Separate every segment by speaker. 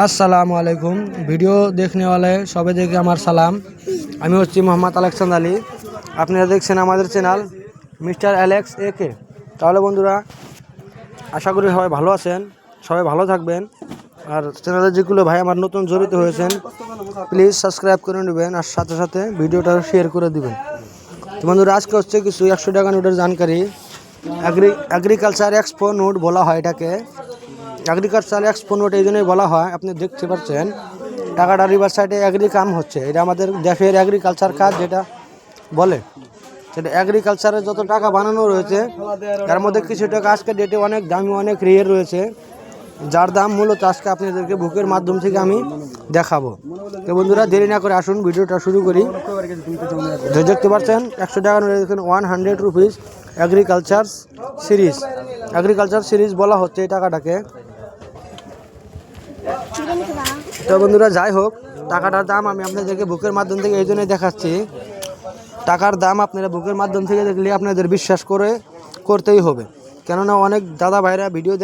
Speaker 1: আসসালামু আলাইকুম। ভিডিও দেখने वाले সবাই দেখে আমার সালাম। আমি হচ্ছি মোহাম্মদ আলেকসান্দার আলী। আপনারা দেখছেন আমাদের চ্যানেল মিস্টার অ্যালেক্স একে। তাহলে বন্ধুরা, আশা করি সবাই ভালো আছেন, সবাই ভালো থাকবেন। আর চ্যানেলে যেগুলো ভাই আমার নতুন জড়িত হয়েছেন প্লিজ সাবস্ক্রাইব করে নেবেন, আর সাথে সাথে ভিডিওটা শেয়ার করে দিবেন। তো বন্ধুরা, আজকে হচ্ছে কিছু 100 টাকা নোটের জানকারি। এগ্রিকালচার এক্সপো নোট বলা হয় এটাকে। এগ্রিকালচার এক্সপো নোট এই জন্যই বলা হয়, আপনি দেখতে পাচ্ছেন টাকাটা রিভার সাইডে এগ্রি কাম হচ্ছে। এটা আমাদের দেশের এগ্রিকালচার কাজ যেটা বলে, সেটা এগ্রিকালচারে যত টাকা বানানো রয়েছে তার মধ্যে কিছু টাকা আজকে ডেটে অনেক দামি, অনেক রেয়ার রয়েছে, যার দাম মূলত আজকে আপনাদেরকে বুকের মাধ্যম থেকে আমি দেখাবো। তো বন্ধুরা, দেরি না করে আসুন ভিডিওটা শুরু করি। দেখতে পাচ্ছেন 100 টাকা note, 100 rupees agriculture series. Agriculture series বলা হচ্ছে এই টাকাটাকে। তো বন্ধুরা, যাই হোক, টাকাটার দাম আমি আপনাদেরকে বুকের মাধ্যম থেকে এই জন্যই দেখাচ্ছি। টাকার দাম আপনারা বুকের মাধ্যম থেকে দেখলে আপনাদের বিশ্বাস করতেই হবে। কেননা অনেক দাদা ভাইরা ভিডিও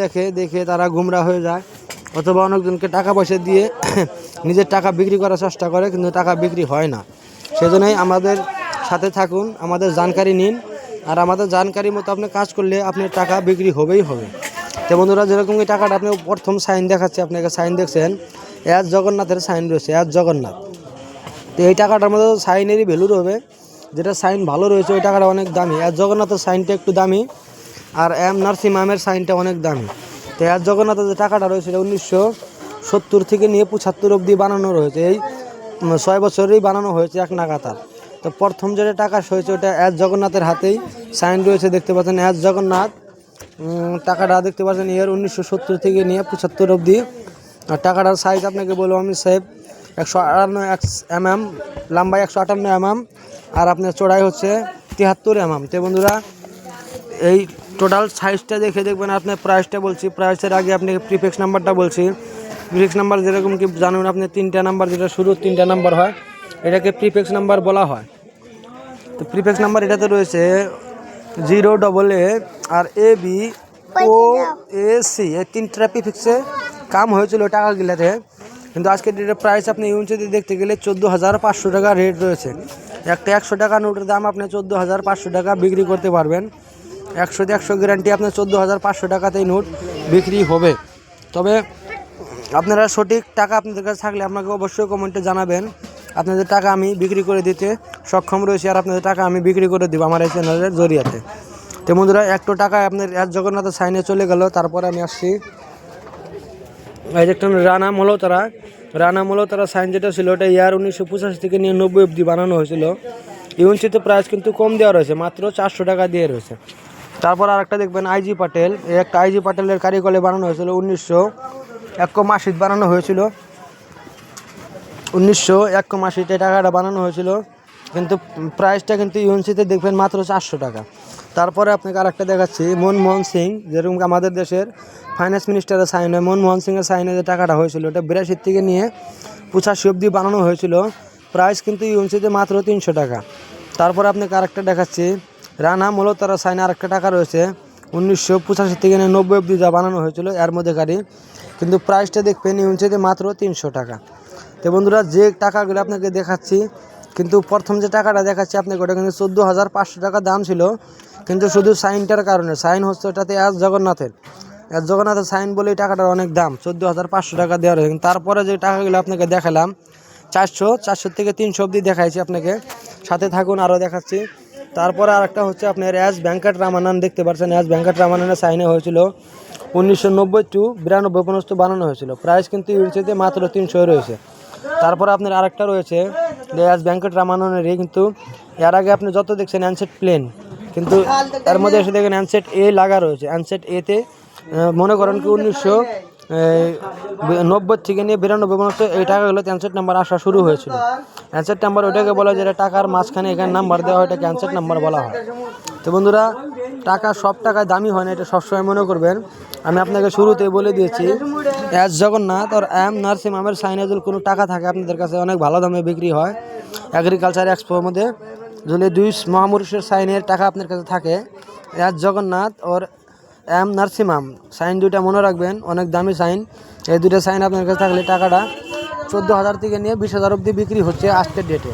Speaker 1: দেখে তারা গুমরা হয়ে যায়, অথবা অনেকজনকে টাকা পয়সা দিয়ে নিজের টাকা বিক্রি করার চেষ্টা করে, কিন্তু টাকা বিক্রি হয় না। সেজন্যই আমাদের সাথে থাকুন, আমাদের জানকারি নিন, আর আমাদের জানকারি মতো আপনি কাজ করলে আপনার টাকা বিক্রি হবেই হবে। তো বন্ধুরা, যেরকম এই টাকাটা আপনি প্রথম সাইন দেখাচ্ছে, আপনাকে সাইন দেখছেন, এস জগন্নাথের সাইন রয়েছে, এস জগন্নাথ। তো এই টাকাটার মধ্যে সাইনেরই ভ্যালু রবে, যেটা সাইন ভালো রয়েছে ওই টাকাটা অনেক দামি। এস জগন্নাথের সাইনটা একটু দামি, আর এম নার্সিমামের সাইনটা অনেক দামি। তো এস জগন্নাথের যে টাকাটা রয়েছে এটা 1970 থেকে নিয়ে 75 অবধি বানানো রয়েছে। এই 6 বছরেই বানানো হয়েছে এক নাগাতার। তো প্রথম যেটা টাকা হয়েছে ওটা এস জগন্নাথের হাতেই সাইন রয়েছে, দেখতে পাচ্ছেন এস জগন্নাথ। টাকাটা দেখতে পাচ্ছেন এর 1970 থেকে নিয়ে 75 অবধি। আর টাকাটার সাইজ আপনাকে বলবো আমি সাহেব 158 mm, লম্বাই 158 mm, আর আপনার চড়াই হচ্ছে 73 mm। তো বন্ধুরা, এই টোটাল সাইজটা দেখে দেখবেন। আপনার প্রাইসটা বলছি, প্রাইসের আগে আপনাকে প্রিফিক্স নাম্বারটা বলছি। প্রিফিক্স নাম্বার যেরকম কি জানুন আপনি, 3টা নাম্বার, যেটা শুরুর 3টা নাম্বার হয় এটাকে প্রিফিক্স নাম্বার বলা হয়। তো প্রিফিক্স নাম্বার এটাতে রয়েছে 0AA আর ABOAC, এই 3টা প্রিফিক্সে কাম হয়েছিল টাকা গিলাতে। কিন্তু আজকে ডেটের প্রাইস আপনি ইউনিটে দেখতে গেলে 14,500 টাকা রেট রয়েছে। একটা 100 টাকা নোটের দাম আপনি 14,500 টাকা বিক্রি করতে পারবেন। 100 গ্যারান্টি আপনার 14,500 টাকাতেই নোট বিক্রি হবে। তবে আপনারা সঠিক টাকা আপনাদের কাছে থাকলে আপনাকে অবশ্যই কমেন্টে জানাবেন। আপনাদের টাকা আমি বিক্রি করে দিতে সক্ষম রয়েছি, আর আপনাদের টাকা আমি বিক্রি করে দেবো আমার এই চ্যানেলের জরিয়াতে। তো বন্ধুরা, 1 টাকা আপনার এস জগন্নাথের সাইনে চলে গেল। তারপরে আমি আসছি এই যে একটা রানা মলতারা সাইন যেটা ছিল ওটা ইয়ার 1985 থেকে নিয়ে 90 অবধি বানানো হয়েছিল। ইউনিসিতে প্রাইস কিন্তু কম দেওয়া রয়েছে, মাত্র 400 টাকা দিয়ে রয়েছে। তারপর আরেকটা দেখবেন আইজি পাটেল, এই একটা আইজি পাটেলের কারিগরে বানানো হয়েছিল 1981 বানানো হয়েছিল। 1981 টাকাটা বানানো হয়েছিল, কিন্তু প্রাইসটা কিন্তু ইউনিসিতে দেখবেন মাত্র 400 টাকা। তারপরে আপনাকে আরেকটা দেখাচ্ছি মনমোহন সিং, যেরকম আমাদের দেশের ফাইন্যান্স মিনিস্টারের সাইন হয়, মনমোহন সিংয়ের সাইনে যে টাকাটা হয়েছিল ওটা 82 থেকে নিয়ে 85 অবধি বানানো হয়েছিল। প্রাইস কিন্তু ইউনিসিতে মাত্র 300 টাকা। তারপরে আপনাকে আরেকটা দেখাচ্ছি রানা মলতারা সাইনে আরেকটা টাকা রয়েছে 1985 থেকে নিয়ে 90 অবধি যা বানানো হয়েছিল এর মধ্যে গাড়ি, কিন্তু প্রাইসটা দেখবেন ইউনিসিতে মাত্র 300 টাকা। তো বন্ধুরা, যে টাকাগুলো আপনাকে দেখাচ্ছি, কিন্তু প্রথম যে টাকাটা দেখাচ্ছি আপনাকে ওটা কিন্তু 14,500 টাকা দাম ছিল, কিন্তু শুধু সাইনটার কারণে। সাইন হচ্ছে ওটাতে এস জগন্নাথের সাইন বলে এই টাকাটার অনেক দাম, 14,500 টাকা দেওয়া রয়েছে। তারপরে যে টাকাগুলো আপনাকে দেখালাম 400 থেকে 300 অবধি দেখাইছি আপনাকে, সাথে থাকুন আরও দেখাচ্ছি। তারপরে আরেকটা হচ্ছে আপনার এস ভেঙ্কট রামানন, দেখতে পাচ্ছেন এস ভেঙ্কট রামাননের সাইনে হয়েছিল 1990 টু 92 পর্যন্ত বানানো হয়েছিল। প্রাইস কিন্তু ইউনিসিতে মাত্র 300 রয়েছে। তারপরে আপনার আরেকটা রয়েছে এস ভেঙ্কট রামাননেরই, কিন্তু এর আগে আপনি যত দেখছেন অ্যানসেট প্লেন, কিন্তু এর মধ্যে এসে দেখেন অ্যানসেট এ লাগা রয়েছে। অ্যানসেট এতে মনে করেন কি 1990 থেকে নিয়ে 92 পর্যন্ত এই টাকাগুলো অ্যানসেট নাম্বার আসা শুরু হয়েছিল। অ্যানসেট নাম্বার ওইটাকে বলা হয়, যেটা টাকার মাঝখানে এখানে নাম্বার দেওয়া হয়, এটাকে অ্যানসেট নাম্বার বলা হয়। তো বন্ধুরা, টাকা সব টাকায় দামি হয় না, এটা সবসময় মনে করবেন। আমি আপনাকে শুরুতে বলে দিয়েছি এস জগন্নাথ আর এম নার্সিমামের সাইনে যদি কোনো টাকা থাকে আপনাদের কাছে অনেক ভালো দামে বিক্রি হয়। এগ্রিকালচার এক্সপোর মধ্যে যদি 2 মহাপুরুষের সাইনের টাকা আপনার কাছে থাকে, এস জগন্নাথ ওর এম নার্সিমাম সাইন, দুইটা মনে রাখবেন, অনেক দামি সাইন। এই দুটো সাইন আপনার কাছে থাকলে টাকাটা 14,000 থেকে নিয়ে 20,000 অবধি বিক্রি হচ্ছে আজকের ডেটে।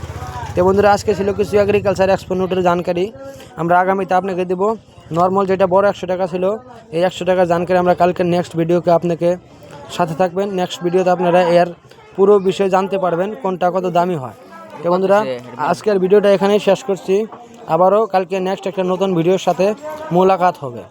Speaker 1: তো বন্ধুরা আজকে ছিল কিছু এগ্রিকালচার এক্সপো নোটের জানকারি। আমরা আগামীতে আপনাকে দেবো নর্মাল যেটা বড় 100 টাকা ছিল, এই 100 টাকার জানকারি আমরা কালকে নেক্সট ভিডিওকে আপনাকে সাথে থাকবেন। নেক্সট ভিডিওতে আপনারা এর পুরো বিষয় জানতে পারবেন কোনটা কত দামি হয়। তো বন্ধুরা আজকের ভিডিওটা এখানেই শেষ করছি, আবারও কালকে নেক্সট একটা নতুন ভিডিওর সাথে মোলাকাত হবে।